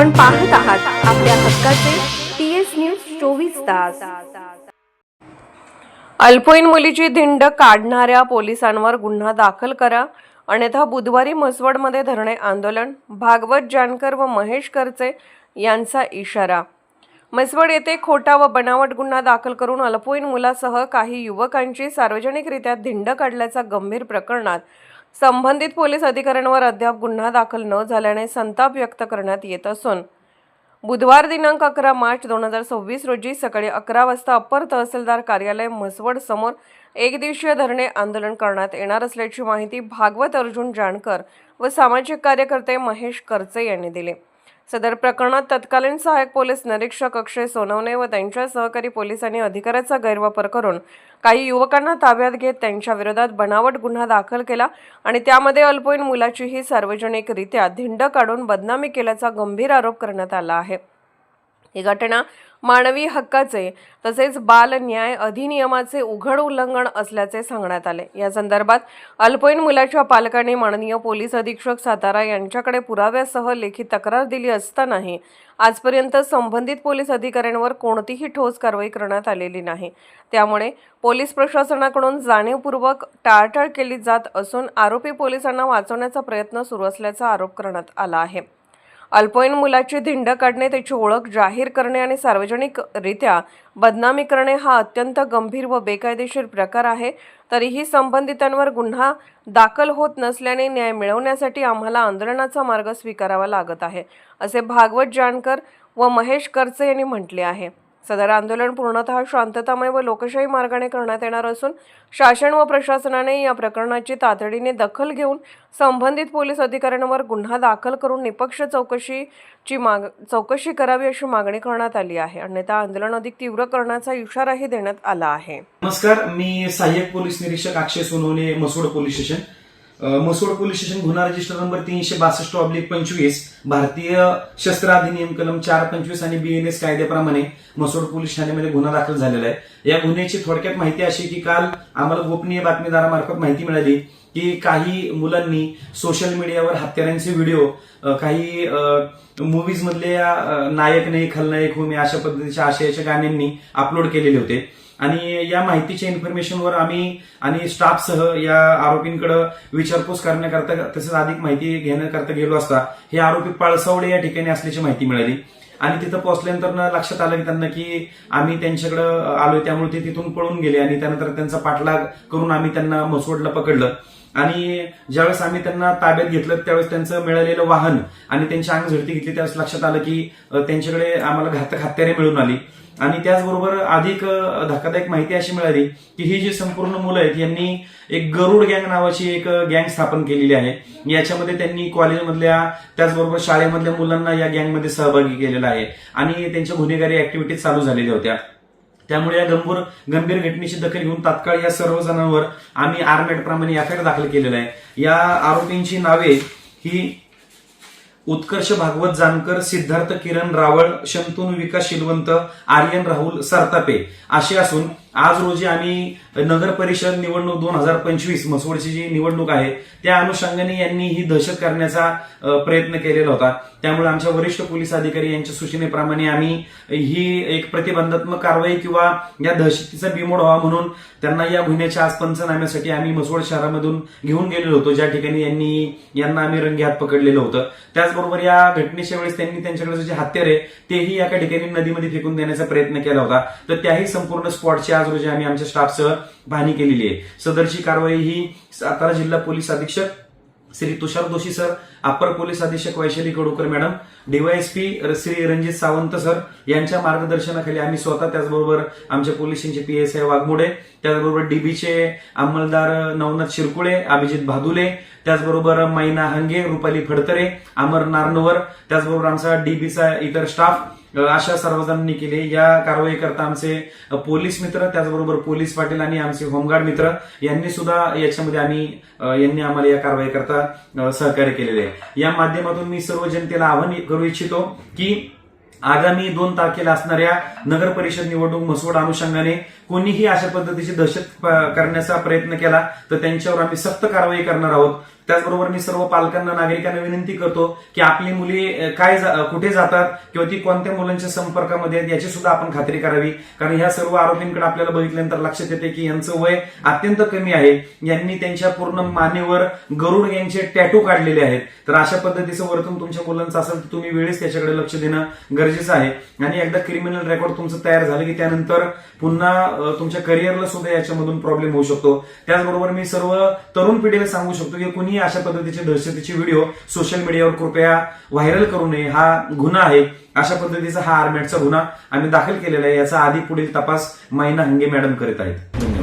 आपण पाहत आहात आपल्या हक्काचे TS न्यूज 24 तास। अल्पवयीन मुलीची धिंड काढणाऱ्या पोलिसांवर गुन्हा दाखल करा, अन्यथा बुधवारी म्हसवडमध्ये धरणे आंदोलन। भागवत जानकर व महेश करचे यांचा इशारा। म्हसवड येथे खोटा व बनावट गुन्हा दाखल करून अल्पवयीन मुलासह काही युवकांची सार्वजनिकरित्या धिंड काढल्याच्या गंभीर प्रकरणात संबंधित पोलीस अधिकाऱ्यांवर अद्याप गुन्हा दाखल न झाल्याने संताप व्यक्त करण्यात येत असून बुधवार दिनांक 11 मार्च 2026 रोजी सकाळी 11 वाजता अप्पर तहसीलदार कार्यालय म्हसवड समोर एकदिवसीय धरणे आंदोलन करण्यात येणार असल्याची माहिती भागवत अर्जुन जानकर व सामाजिक कार्यकर्ते महेश करचे यांनी दिली। सदर प्रकरणात तत्कालीन सहाय्यक पोलीस निरीक्षक अक्षय सोनवणे व त्यांच्या सहकारी पोलिसांनी अधिकाराचा गैरवापर करून काही युवकांना ताब्यात घेत त्यांच्या विरोधात बनावट गुन्हा दाखल केला आणि त्यामध्ये अल्पवयीन मुलाचीही सार्वजनिकरित्या धिंड काढून बदनामी केल्याचा गंभीर आरोप करण्यात आला आहे। ही घटना मानवी हक्काचे तसेच बाल न्याय अधिनियमाचे उघड उल्लंघन असल्याचे सांगण्यात आले। या संदर्भात अल्पवयीन मुलाच्या पालकांनी माननीय पोलीस अधीक्षक सातारा यांच्याकडे पुराव्यासह लेखी तक्रार दिली असतानाही आजपर्यंत संबंधित पोलीस अधिकाऱ्यांवर कोणतीही ठोस कारवाई करण्यात आलेली नाही। त्यामुळे पोलीस प्रशासनाकडून जाणीवपूर्वक टाळाटाळ केली जात असून आरोपी पोलिसांना वाचवण्याचा प्रयत्न सुरू असल्याचा आरोप करण्यात आला आहे। अल्पवयीन मुलाची धिंड काढणे, त्याची ओळख जाहीर करणे आणि सार्वजनिकरित्या बदनामी करणे हा अत्यंत गंभीर व बेकायदेशीर प्रकार आहे। तरीही संबंधितांवर गुन्हा दाखल होत नसल्याने न्याय मिळवण्यासाठी आम्हाला आंदोलनाचा मार्ग स्वीकारावा लागत आहे, असे भागवत जानकर व महेश करचे यांनी म्हटले आहे। सदर आंदोलन पूर्णतः शांततामय व लोकशाही मार्गाने करण्यात येणार असून शासन व प्रशासनाने या प्रकरणाची तातडीने दखल घेऊन संबंधित पोलीस अधिकाऱ्यांवर गुन्हा दाखल करून निपक्ष चौकशी करावी अशी मागणी करण्यात आली आहे। अन्यथा आंदोलन अधिक तीव्र करण्याचा इशाराही देण्यात आला आहे। नमस्कार, मी सहाय्यक पोलीस निरीक्षक Akshay Sonawane, Mhaswad police station. Mhaswad police station गुन्हा रजिस्टर नंबर 362/25 भारतीय शस्त्र अधिनियम कलम 425 आणि BNS कायद्याप्रमाणे म्हसवड पोलीस ठाण्यामध्ये गुन्हा दाखल झालेला आहे। या गुन्ह्याची थोडक्यात माहिती अशी की काल आम्हाला गोपनीय बातमीदारामार्फत माहिती मिळाली की काही मुलांनी सोशल मीडियावर हत्यारांचे व्हिडिओ काही मूव्हीज मधल्या नायक नाही खलनायक हूं मी अशा पद्धतीच्या आशयाच्या गाण्यांनी अपलोड केलेले होते आणि या माहितीच्या इन्फॉर्मेशनवर आम्ही आणि स्टाफसह या आरोपींकडे विचारपूस करण्याकरता तसेच अधिक माहिती घेण्याकरता गेलो असता हे आरोपी पळसवडे या ठिकाणी असल्याची माहिती मिळाली आणि तिथं पोहोचल्यानंतर लक्षात आलं की त्यांना की आम्ही त्यांच्याकडे आलोय, त्यामुळे ते तिथून पळून गेले आणि त्यानंतर त्यांचा पाठलाग करून आम्ही त्यांना म्हसवडला पकडलं आणि ज्यावेळेस आम्ही त्यांना ताब्यात घेतलं त्यावेळेस त्यांचं मिळालेलं वाहन आणि त्यांची अंग झडती घेतली त्यावेळेस लक्षात आलं की त्यांच्याकडे आम्हाला घातक हत्यारे मिळून आली आणि त्याचबरोबर अधिक धक्कादायक माहिती अशी मिळाली की ही जी संपूर्ण मुलं आहेत यांनी एक गरुड गँग नावाची एक गँग स्थापन केलेली आहे। याच्यामध्ये त्यांनी कॉलेजमधल्या त्याचबरोबर शाळेमधल्या मुलांना या गँगमध्ये सहभागी केलेला आहे आणि त्यांच्या गुन्हेगारी ऍक्टिव्हिटीज चालू झालेल्या होत्या। त्यामुळे या गंभीर घटनेची दखल घेऊन तात्काळ या सर्व जणांवर आम्ही आर्मेट प्रमाणे एफआयआर दाखल केलेला आहे। या आरोपींची नावे ही उत्कर्ष भागवत जानकर, सिद्धार्थ किरण रावळ, शंतनू विकास शिलवंत, आर्यन राहुल सरतापे असे असून आज रोजी आम्ही नगर परिषद निवडणूक 2025 म्हसवडची जी निवडणूक आहे त्या अनुषंगाने यांनी ही दहशत करण्याचा प्रयत्न केलेला होता। त्यामुळे आमच्या वरिष्ठ पोलीस अधिकारी यांच्या सूचनेप्रमाणे आम्ही ही एक प्रतिबंधात्मक कारवाई किंवा या दहशतीचा बिमोड व्हावा म्हणून त्यांना या गुन्ह्याच्या आज पंचनाम्यासाठी आम्ही म्हसवड शहरामधून घेऊन गेलेलो होतो, ज्या ठिकाणी यांना आम्ही रंगे हात पकडलेलं होतं। त्याचबरोबर या घटनेच्या वेळेस त्यांनी त्यांच्याकडे जे हत्यारे तेही एका ठिकाणी नदीमध्ये फेकून देण्याचा प्रयत्न केला होता, तर त्याही संपूर्ण स्पॉटची आज रोजी आम्ही आमच्या स्टाफसह पाहणी केलेली आहे। सदरची कारवाई ही सातारा जिल्हा पोलीस अधीक्षक Shri Tushar Doshi sir, upper police अधीक्षक Vaishali Kadukar madam, DYSP Shri Ranjit Sawant sir यांच्या मार्गदर्शनाखाली आम्ही स्वतः, त्याचबरोबर आमच्या पोलिसांचे PSI वाघमोडे, त्याचबरोबर DBचे अंमलदार नवनाथ शिरकुळे, अभिजित भादुले, त्याचबरोबर मैना हंगे, रुपाली फडतरे, अमर नारनवर, त्याचबरोबर आमचा DBचा इतर स्टाफ अशा सर्वजणांनी केले। या कारवाई करता आमचे पोलीस मित्र, त्याचबरोबर पोलीस पाटील आणि आमचे होमगार्ड मित्र यांनी सुद्धा याच्यामध्ये यांनी आम्हाला या कारवाई करता सहकार्य केलेले आहे। या माध्यमातून मी सर्व जनतेला आवाहन करू इच्छितो की आगामी 2 तारखेला असणाऱ्या नगर परिषद निवडणूक म्हसवड अनुषंगाने कोणीही अशा पद्धतीची दहशत करण्याचा प्रयत्न केला तर त्यांच्यावर आम्ही सक्त कारवाई करणार आहोत। त्याचबरोबर मी सर्व पालकांना नागरिकांना विनंती करतो की आपली मुली कुठे जातात किंवा ती कोणत्या मुलांच्या संपर्कामध्ये आहेत याची सुद्धा आपण खात्री करावी. कारण ह्या सर्व आरोपींकडे आपल्याला बघितल्यानंतर लक्षात येते की यांचं वय अत्यंत कमी आहे. यांनी त्यांच्या पूर्ण मानेवर गरुड यांचे टॅटू काढलेले आहेत. तर अशा पद्धतीचं वर्तन तुमच्या मुलांचं असेल तर तुम्ही वेळेस त्याच्याकडे लक्ष देणं गरजेचं आहे. आणि एकदा क्रिमिनल रेकॉर्ड तुमचं तयार झालं की त्यानंतर पुन्हा तुमच्या करिअरला सुद्धा याच्यामधून प्रॉब्लेम होऊ शकतो. त्याचबरोबर मी सर्व तरुण पिढीला सांगू शकतो की कुणी अशा पद्धतीचे दहशतीचे व्हिडिओ सोशल मीडियावर कृपया व्हायरल करू नये. हा गुन्हा आहे. अशा पद्धतीचा हा आरमॅटचा गुन्हा आम्ही दाखल केलेला आहे. याचा आधी पुढील तपास मायना हंगे मॅडम करीत आहेत. धन्यवाद.